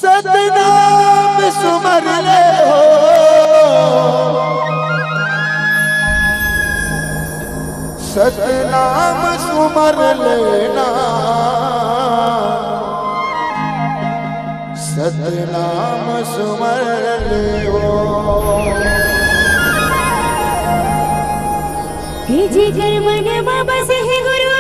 सतनाम सुमर ले हो, सतनाम सुमर लेना, सतनाम सुमर ले हो। जी कर मन बाबा से है गुरु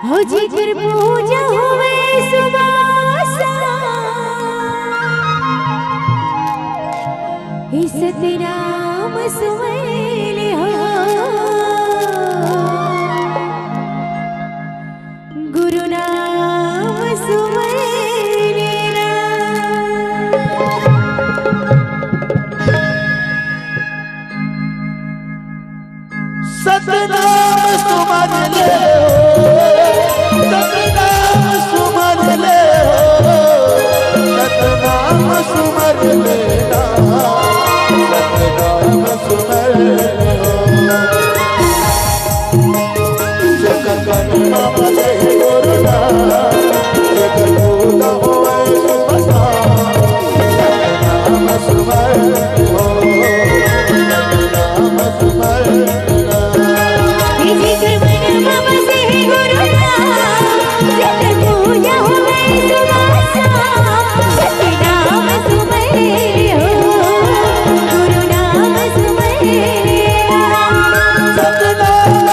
हो, जी कर पूजा हुए सुबह सतनाम सुमर हो, गुरु नाम सुमर लेना। सतनाम सुमर ले हो, सतनाम सुमर ले हो, सतनाम सुमर लेना, सतनाम सुमर ले हो। जगत नाम ले गुरु नाम, जगत पूजा होए सुबह शाम, सतनाम सुमर ले हो, सतनाम सुमर लेना। सतनाम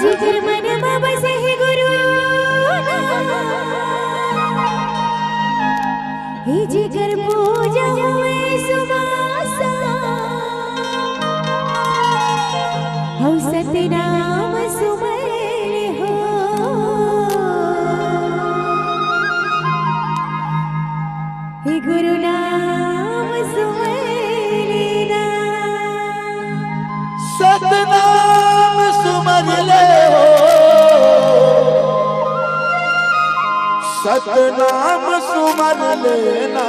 जिगर मन में बसे है गुरु हे जिगर पूजा हुए सुबासा हम सतनाम सुमरे हो हे गुरु नाम सुमरे ना सतनाम सुमर ले हो सतनाम सुमर लेना।